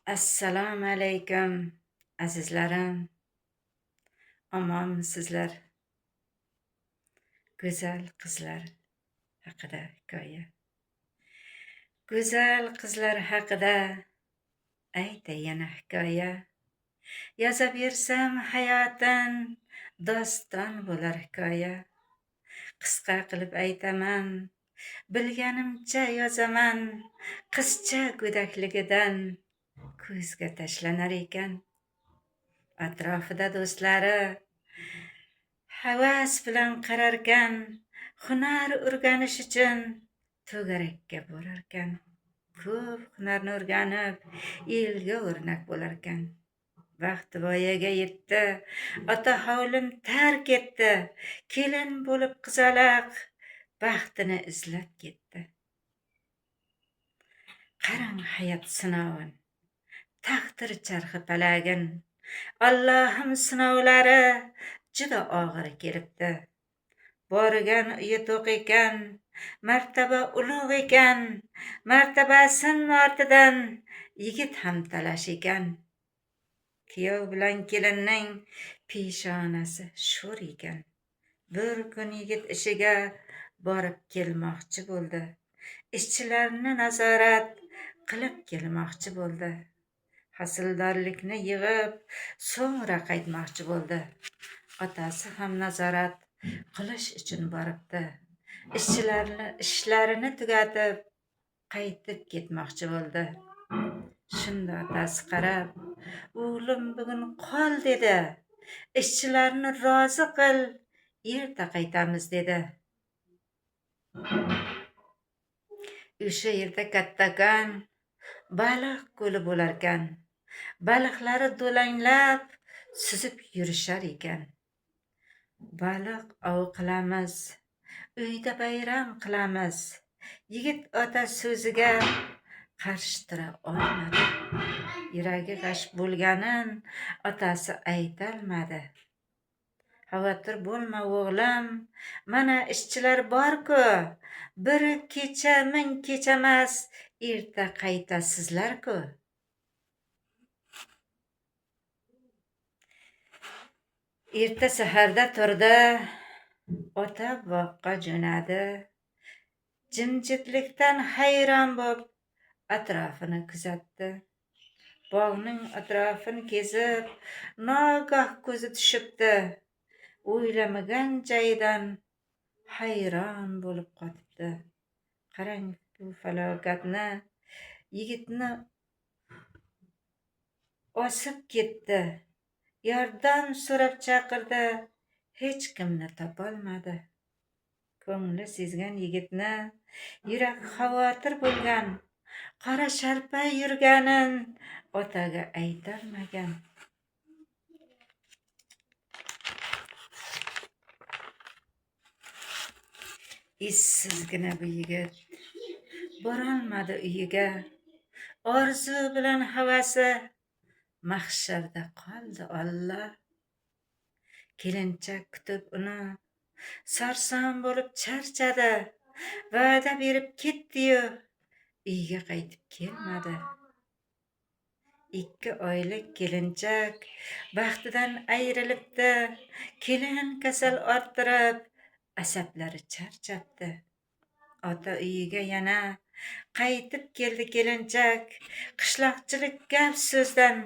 Assalomu alaykum azizlarim, omonmisizlar? Go'zal qizlar haqida hikoya. Go'zal qizlar haqida aytay yana hikoya. Yozaversam hayotin doston bo'lar hikoya. Qisqa qilib aytaman, bilganimcha yozaman. Qizcha go'dakligidan ko'zga tashlanar ekan. Atrofida do'stlari havas bilan qararkan, hunar o'rganish uchun to'garakka borarkan. Ko'p hunarni o'rganib, elga o'rnak bo'larkan. Vaqti voyaga yetdi, ota hovlin tark etdi. Kelin bo'lib qizaloq baxtini izlab ketdi. Qarang hayot sinovin, taqdir charxi palagin. Allohim sinovlari juda og'ir kelibdi. Borgan uyi to'q ekan, martaba ulug' ekan. Martabasin ortidan yigit ham talash ekan. Kuyov bilan kelinning peshonasi sho'r ekan. Bir kun yigit ishiga borib kelmoqchi bo'ldi. Ishchilarni nazorat qilib kelmoqchi bo'ldi. Hasildorlikni yig'ib, so'ngra qaytmoqchi bo'ldi. Otasi ham nazorat qilish uchun boribdi. Ishlarini tugatib, qaytib ketmoqchi bo'ldi. Shunda otasi qarab, o'g'lim bugun qol dedi. Ishchilarni rozi qil, erta qaytamiz dedi. O'sha yerda kattakon baliq ko'li bo'larkan. Baliqlari do'langlab suzib yurishar ekan. Baliq ov qilamiz, uyda bayram qilamiz. Yigit ota so'ziga qarshi tura olmadi. Yuragi g'ash bo'lganin otasi aytolmadi. Xavotir bo'lma o'g'lim, mana ishchilar bor-ku. Bir kecha ming kechamas, erta qaytasizlar-ku. Erta saharda turdi, ota boqqa jo'nadi. Jimjitlikdan hayron bo'lib atrofini kuzatdi. Bog'ning atrofini kezib, nogoh ko'zi tushibdi. O'ylamagan joydan hayron bo'lib qotibdi. Qarang bu falokatni, yigitni osib ketdi. Yordam so'rab chaqirdi, hech kimni topolmadi. Ko'ngli sezgan yigitni yurak xavotir bo'lgan. Qora sharpa yurganin otaga aytolmagan. Issizgina bu yigit borolmadi uyiga. Orzu bilan havasi mahsharda qoldi Allah. Kelinchak kutib uni sarson bo'lib charchadi. Va'da berib ketdi-yu, uyga qaytib kelmadi. 2 oylik kelinchak baxtidan ayrilibdi. Kelin kasal orttirib, asablari charchabdi. Ota uyiga yana qaytib keldi kelinchak. Qishloqchilik gap so'zdan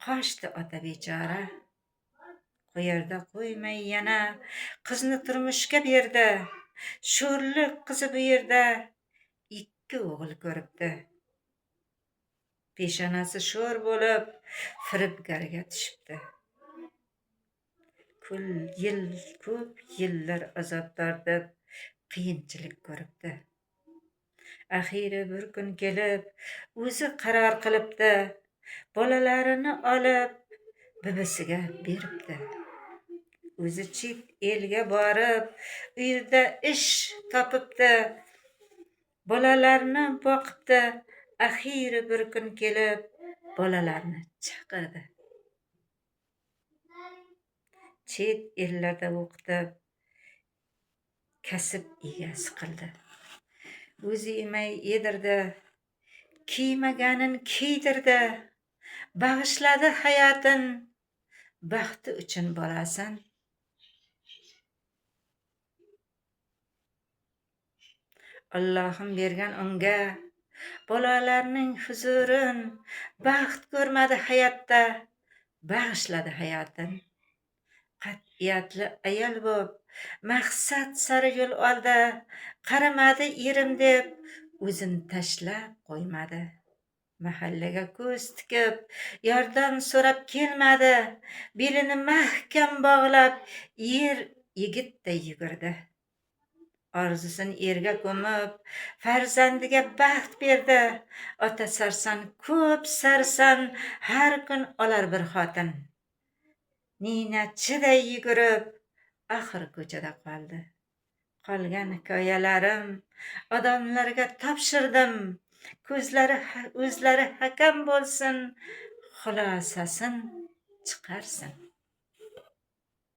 qochdi ota bechora. Qo'yarda qo'ymay yana qizni turmushga berdi. Sho'rlik qizi bu yerda 2 o'g'il ko'ribdi. Peshonasi sho'r bo'lib firibgarga tushibdi. Ko'p yillar azob tortib, qiyinchilik ko'ribdi. Axiri bir kun kelib, o'zi qaror qilibdi. Bolalarini olib bibisiga beribdi. O'zi chet elga borib, u yerda ish topibdi. Bolalarni boqibdi. Axiri bir kun kelib, bolalarni chaqirdi. Chet ellarda o'qitib, kasb egasi qildi. O'zi yemay yedirdi, kiymaganin kiydirdi. bag'ishladi hayotin, baxti uchun bolasin. Allohim bergan unga bolalarning huzurin, baxt ko'rmadi hayotda, bag'ishladi hayotin. Qat'iyatli ayol bo'p, maqsad sari yo'l oldi, qaramadi erim deb, o'zini tashlab qo'ymadi. Mahallaga ko'z tikib, yordam so'rab kelmadi, belini mahkam bog'lab, yigitday yugurdi. Orzusini erga ko'mib, farzandiga baxt berdi. Ota sarson, ko'p sarson, har kun olar bir xotin. Ninachiday yugurib, axir ko'chada qoldi. Qolgan hikoyalarim odamlarga topshirdim. O'zlari hakam bo'lsin, xulosasin chiqarsin.